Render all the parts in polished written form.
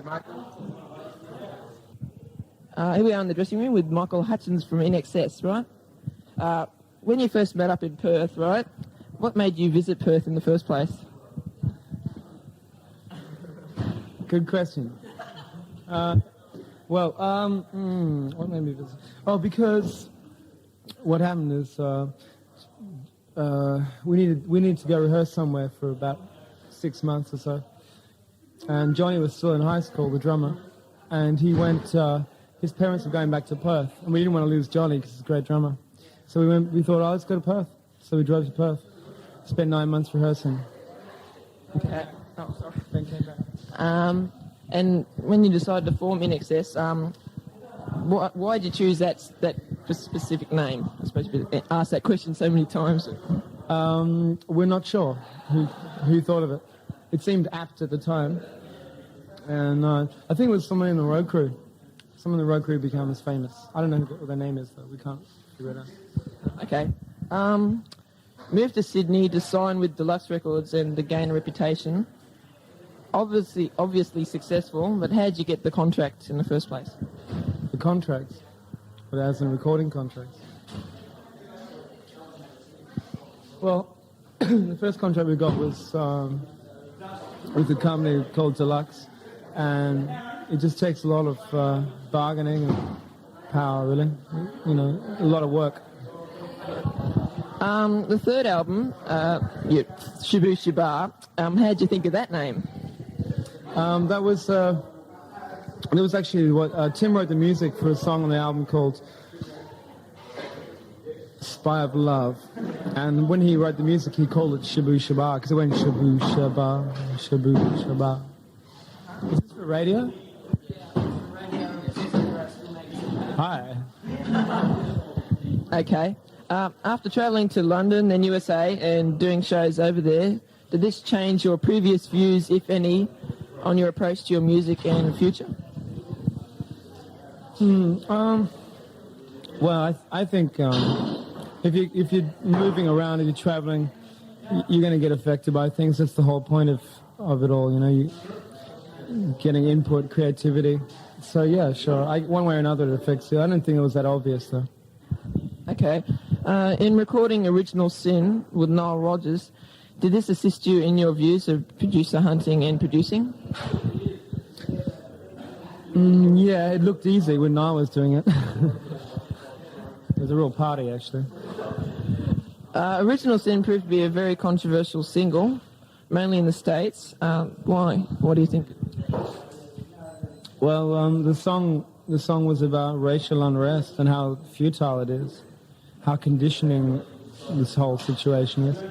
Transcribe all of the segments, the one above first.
Here we are in the dressing room with Michael Hutchence from INXS, right? When you first met up in Perth, right, what made you visit Perth in the first place? Good question. What made me visit? Oh, because what happened is we needed to go rehearse somewhere for about 6 months or so. And Johnny was still in high school, the drummer, and he went. His parents were going back to Perth, and we didn't want to lose Johnny because he's a great drummer. So we thought, oh, let's go to Perth. So we drove to Perth, spent 9 months rehearsing. Okay. Oh, sorry. Then came back. And when you decided to form INXS, why did you choose that specific name? I suppose you've been asked that question so many times. We're not sure who thought of it. It seemed apt at the time, and I think it was someone in the road crew. Someone in the road crew becomes famous. I don't know what their name is, though. We can't figure it out. Okay. Moved to Sydney to sign with Deluxe Records and to gain a reputation. Obviously successful, but how did you get the contract in the first place? The contracts? But as in recording contracts? Well, the first contract we got was with a company called Deluxe, and it just takes a lot of bargaining and power, really. You know, a lot of work. The third album, Shabu Shabar, how did you think of that name? That was actually what Tim wrote the music for a song on the album called Spy of Love, and when he wrote the music he called it Shabu Shabar because it went Shabu Shabar, Shabu Shabar. Is this for radio? Hi. Okay. After travelling to London and USA and doing shows over there, did this change your previous views, if any, on your approach to your music and future? Well, I think if you're moving around, if you're traveling, you're going to get affected by things. That's the whole point of it all, you know, you getting input, creativity. So yeah, sure. One way or another it affects you. I don't think it was that obvious though. Okay. In recording Original Sin with Nile Rodgers, did this assist you in your views of producer hunting and producing? Yeah, it looked easy when Nile was doing it. It was a real party, actually. Original Sin proved to be a very controversial single, mainly in the States. Why? What do you think? Well, the song was about racial unrest and how futile it is, how conditioning this whole situation is.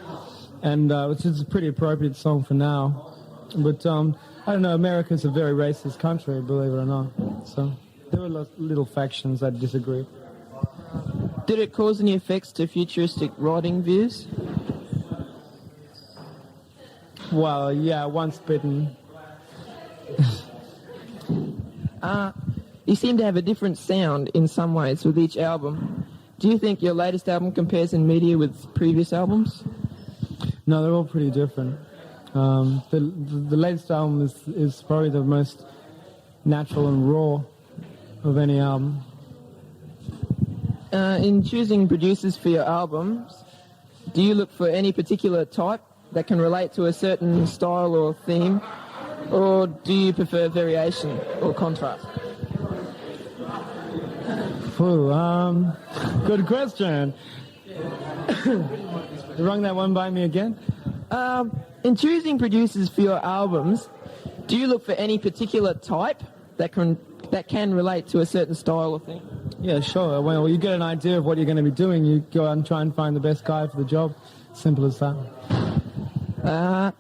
And which is a pretty appropriate song for now. But I don't know, America's a very racist country, believe it or not. So there were little factions that disagree. Did it cause any effects to futuristic writing views? Well, yeah, once bitten. You seem to have a different sound in some ways with each album. Do you think your latest album compares in media with previous albums? No, they're all pretty different. The latest album is probably the most natural and raw of any album. In choosing producers for your albums, do you look for any particular type that can relate to a certain style or theme, or do you prefer variation or contrast? Good question. You rung that one by me again? In choosing producers for your albums, do you look for any particular type that can relate to a certain style or thing? Yeah, sure. Well, you get an idea of what you're going to be doing, you go out and try and find the best guy for the job. Simple as that.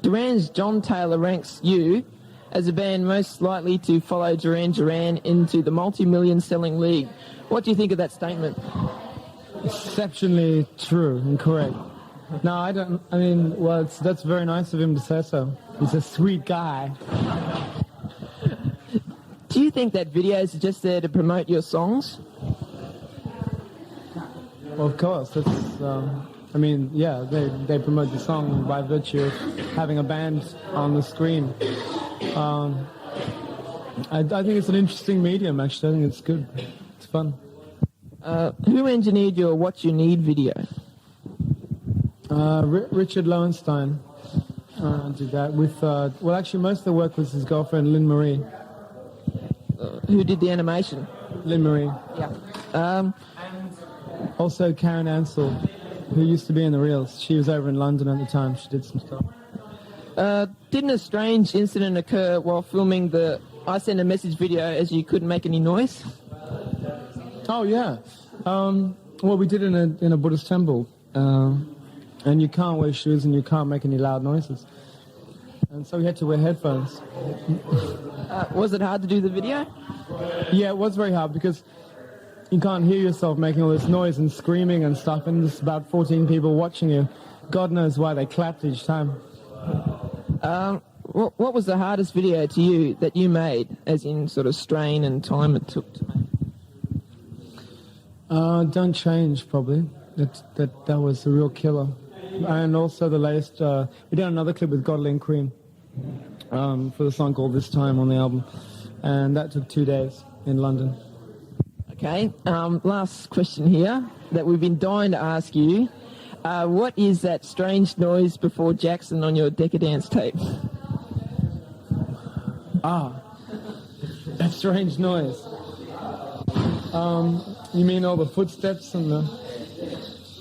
Duran's John Taylor ranks you as a band most likely to follow Duran Duran into the multi-million selling league. What do you think of that statement? Exceptionally true and correct. No, I don't. I mean, well, that's very nice of him to say so. He's a sweet guy. Do you think that videos are just there to promote your songs? Well, of course. That's. I mean, yeah, they promote the song by virtue of having a band on the screen. I think it's an interesting medium, actually. I think it's good. It's fun. Who engineered your What You Need video? Richard Lowenstein did that with, well, actually, most of the work was his girlfriend, Lynn Marie. Who did the animation? Lynn Marie. Yeah. Also, Karen Ansell, who used to be in the Reels. She was over in London at the time. She did some stuff. Didn't a strange incident occur while filming the I Send a Message video as you couldn't make any noise? Oh, yeah. Well, we did in a Buddhist temple. And you can't wear shoes and you can't make any loud noises. And so we had to wear headphones. Was it hard to do the video? Yeah, it was very hard because you can't hear yourself making all this noise and screaming and stuff, and there's about 14 people watching you. God knows why they clapped each time. What was the hardest video to you that you made, as in sort of strain and time it took to make? Don't Change, probably. That was a real killer. And also the latest, we did another clip with Godly and Cream for the song called This Time on the album. And that took 2 days in London. Okay, last question here that we've been dying to ask you. What is that strange noise before Jackson on your Decadence tape? That strange noise. You mean all the footsteps and the...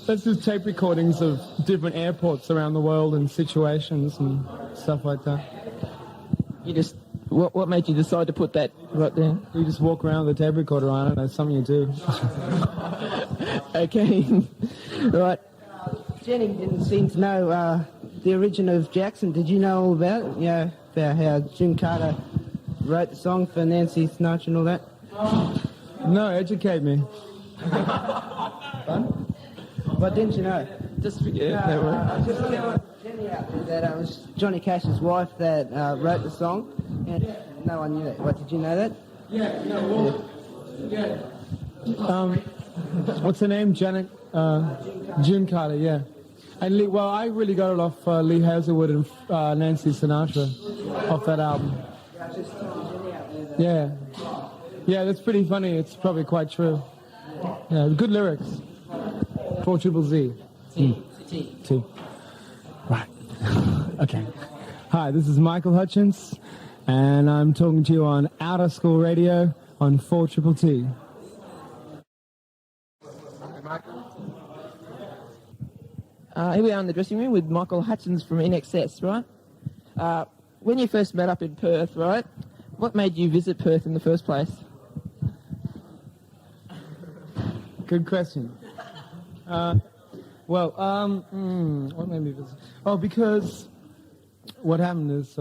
That's just tape recordings of different airports around the world and situations and stuff like that. You just... What made you decide to put that right there? You just walk around with a tape recorder on it. That's something you do. Okay. Right. Jenny didn't seem to know the origin of Jackson. Did you know all about it? Yeah, about how Jim Carter wrote the song for Nancy Sinatra and all that? No, educate me. Fun? What didn't you know? Just forget. I was just telling Jenny out there that it was Johnny Cash's wife that wrote the song, and no one knew that. What, did you know that? Yeah, no, well, what's her name? Janet, June Carter, yeah. And Lee, well, I really got it off Lee Hazelwood and Nancy Sinatra off that album. Yeah. Yeah, that's pretty funny. It's probably quite true. Yeah, good lyrics. 4 triple Z. T. Right. Okay. Hi, this is Michael Hutchence, and I'm talking to you on Outer School Radio on 4 triple T. Here we are in the dressing room with Michael Hutchence from INXS, right? When you first met up in Perth, right, what made you visit Perth in the first place? Good question. What made me visit? Oh, because what happened is